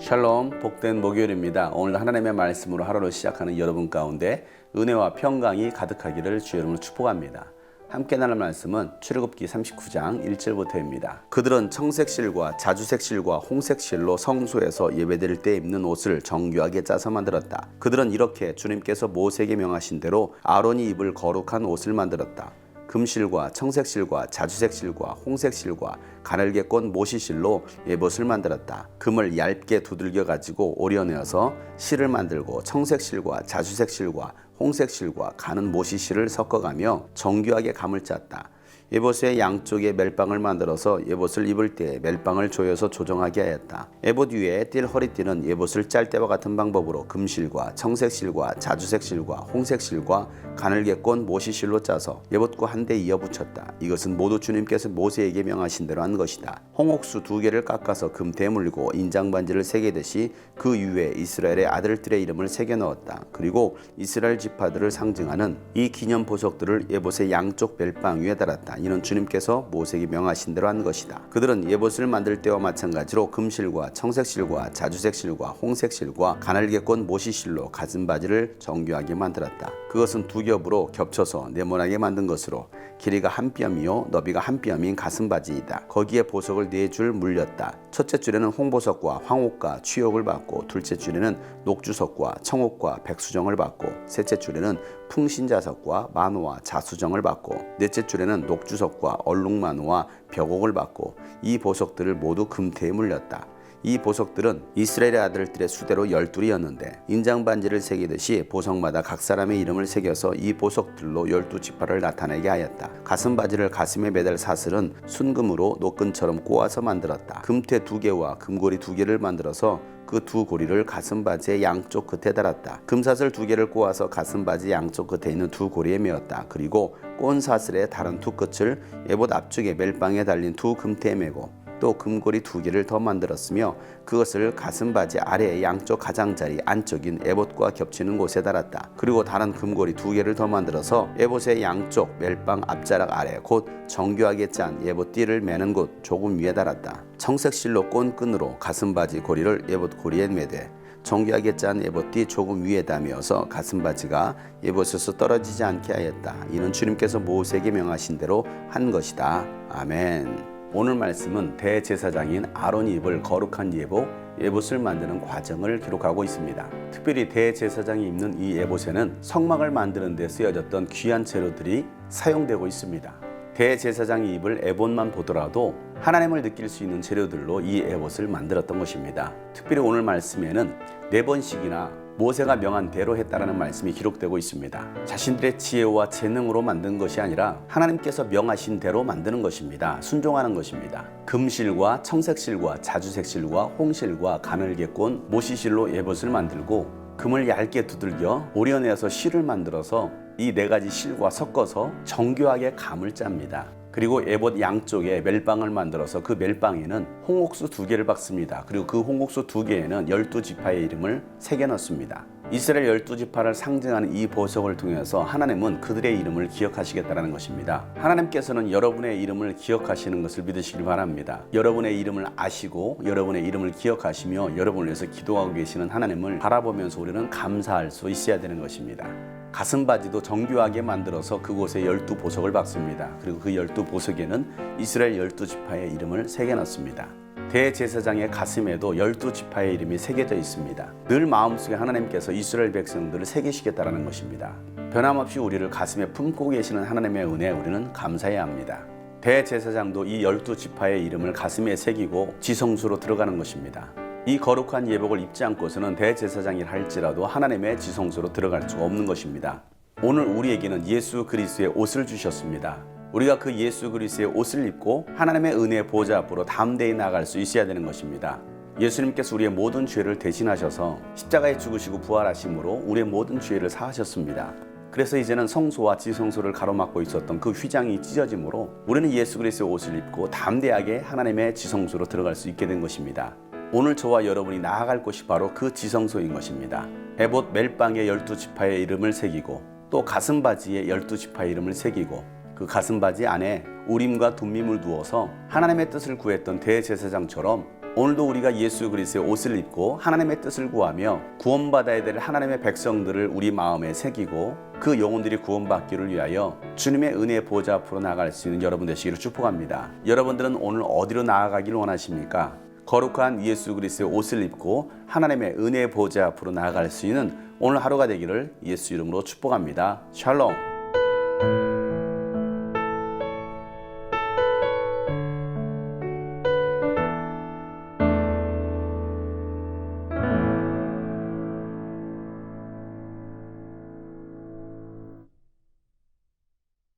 샬롬, 복된 목요일입니다. 오늘 하나님의 말씀으로 하루를 시작하는 여러분 가운데 은혜와 평강이 가득하기를 주 이름으로 축복합니다. 함께 나눌 말씀은 출애굽기 39장 1절부터입니다. 그들은 청색실과 자주색실과 홍색실로 성소에서 예배드릴 때 입는 옷을 정교하게 짜서 만들었다. 그들은 이렇게 주님께서 모세에게 명하신 대로 아론이 입을 거룩한 옷을 만들었다. 금실과 청색실과 자주색실과 홍색실과 가늘게 꼰 모시실로 예봇을 만들었다. 금을 얇게 두들겨 가지고 오려내어서 실을 만들고 청색실과 자주색실과 홍색실과 가는 모시실을 섞어가며 정교하게 감을 짰다. 예봇의 양쪽에 멜빵을 만들어서 예봇을 입을 때 멜빵을 조여서 조정하게 하였다. 예봇 위에 띌 허리띠는 예봇을 짤 때와 같은 방법으로 금실과 청색실과 자주색실과 홍색실과 가늘게 꼰 모시실로 짜서 예봇과 한데 이어 붙였다. 이것은 모두 주님께서 모세에게 명하신 대로 한 것이다. 홍옥수 2개를 깎아서 금태에 물고 인장반지를 새기듯이 그 위에 이스라엘의 아들들의 이름을 새겨 넣었다. 그리고 이스라엘 지파들을 상징하는 이 기념 보석들을 예봇의 양쪽 멜빵 위에 달았다. 이는 주님께서 모세에게 명하신 대로 한 것이다. 그들은 예봇을 만들 때와 마찬가지로 금실과 청색실과 자주색실과 홍색실과 가늘게 꼰 모시실로 가슴바지를 정교하게 만들었다. 그것은 2겹으로 겹쳐서 네모나게 만든 것으로 길이가 한 뼘이요 너비가 한 뼘인 가슴바지이다. 거기에 보석을 4줄 물렸다. 첫째 줄에는 홍보석과 황옥과 취옥을 받고, 둘째 줄에는 녹주석과 청옥과 백수정을 받고, 셋째 줄에는 풍신자석과 만호와 자수정을 받고, 넷째 줄에는 녹주석과 얼룩만호와 벽옥을 받고, 이 보석들을 모두 금태에 물렸다. 이 보석들은 이스라엘의 아들들의 수대로 12이었는데 인장반지를 새기듯이 보석마다 각 사람의 이름을 새겨서 이 보석들로 12지파를 나타내게 하였다. 가슴바지를 가슴에 매달 사슬은 순금으로 노끈처럼 꼬아서 만들었다. 금태 2개와 금고리 2개를 만들어서 그 2고리를 가슴바지의 양쪽 끝에 달았다. 금사슬 2개를 꼬아서 가슴바지 양쪽 끝에 있는 2고리에 메었다. 그리고 꼰 사슬의 다른 2끝을 예봇 앞쪽에 멜빵에 달린 2금태에 메고, 또 금고리 2개를 더 만들었으며 그것을 가슴바지 아래의 양쪽 가장자리 안쪽인 에봇과 겹치는 곳에 달았다. 그리고 다른 금고리 2개를 더 만들어서 에봇의 양쪽 멜빵 앞자락 아래 곧 정교하게 짠 에봇 띠를 매는 곳 조금 위에 달았다. 청색실로 꼰 끈으로 가슴바지 고리를 에봇 고리에 매되 정교하게 짠 에봇띠 조금 위에다 메어서 가슴바지가 에봇에서 떨어지지 않게 하였다. 이는 주님께서 모세에게 명하신 대로 한 것이다. 아멘. 오늘 말씀은 대제사장인 아론이 입을 거룩한 예봇을 만드는 과정을 기록하고 있습니다. 특별히 대제사장이 입는 이 예봇에는 성막을 만드는 데 쓰여졌던 귀한 재료들이 사용되고 있습니다. 대제사장이 입을 에봇만 보더라도 하나님을 느낄 수 있는 재료들로 이 에봇을 만들었던 것입니다. 특별히 오늘 말씀에는 4번씩이나 모세가 명한 대로 했다라는 말씀이 기록되고 있습니다. 자신들의 지혜와 재능으로 만든 것이 아니라 하나님께서 명하신 대로 만드는 것입니다. 순종하는 것입니다. 금실과 청색실과 자주색실과 홍실과 가늘게 꼰 모시실로 예봇을 만들고, 금을 얇게 두들겨 오려내어서 실을 만들어서 이 4가지 실과 섞어서 정교하게 감을 짭니다. 그리고 에봇 양쪽에 멜빵을 만들어서 그 멜빵에는 홍옥수 2개를 박습니다. 그리고 그 홍옥수 2개에는 12지파의 이름을 새겨 넣습니다. 이스라엘 12지파를 상징하는 이 보석을 통해서 하나님은 그들의 이름을 기억하시겠다는 것입니다. 하나님께서는 여러분의 이름을 기억하시는 것을 믿으시길 바랍니다. 여러분의 이름을 아시고 여러분의 이름을 기억하시며 여러분을 위해서 기도하고 계시는 하나님을 바라보면서 우리는 감사할 수 있어야 되는 것입니다. 가슴바지도 정교하게 만들어서 그곳에 12보석을 박습니다. 그리고 그 12보석에는 이스라엘 12지파의 이름을 새겨 넣습니다. 대제사장의 가슴에도 12지파의 이름이 새겨져 있습니다. 늘 마음속에 하나님께서 이스라엘 백성들을 새기시겠다는 것입니다. 변함없이 우리를 가슴에 품고 계시는 하나님의 은혜에 우리는 감사해야 합니다. 대제사장도 이 12지파의 이름을 가슴에 새기고 지성소로 들어가는 것입니다. 이 거룩한 예복을 입지 않고서는 대제사장이라 할지라도 하나님의 지성소로 들어갈 수가 없는 것입니다. 오늘 우리에게는 예수 그리스도의 옷을 주셨습니다. 우리가 그 예수 그리스도의 옷을 입고 하나님의 은혜의 보좌 앞으로 담대히 나아갈 수 있어야 되는 것입니다. 예수님께서 우리의 모든 죄를 대신하셔서 십자가에 죽으시고 부활하심으로 우리의 모든 죄를 사하셨습니다. 그래서 이제는 성소와 지성소를 가로막고 있었던 그 휘장이 찢어짐으로 우리는 예수 그리스도의 옷을 입고 담대하게 하나님의 지성소로 들어갈 수 있게 된 것입니다. 오늘 저와 여러분이 나아갈 곳이 바로 그 지성소인 것입니다. 에봇 멜빵에 12지파의 이름을 새기고, 또 가슴바지에 12지파의 이름을 새기고, 그 가슴바지 안에 우림과 둠밈을 두어서 하나님의 뜻을 구했던 대제사장처럼 오늘도 우리가 예수 그리스도의 옷을 입고 하나님의 뜻을 구하며 구원받아야 될 하나님의 백성들을 우리 마음에 새기고 그 영혼들이 구원받기를 위하여 주님의 은혜의 보좌 앞으로 나아갈 수 있는 여러분 되시기를 축복합니다. 여러분들은 오늘 어디로 나아가기를 원하십니까? 거룩한 예수 그리스도의 옷을 입고 하나님의 은혜의 보좌 앞으로 나아갈 수 있는 오늘 하루가 되기를 예수 이름으로 축복합니다. 샬롬.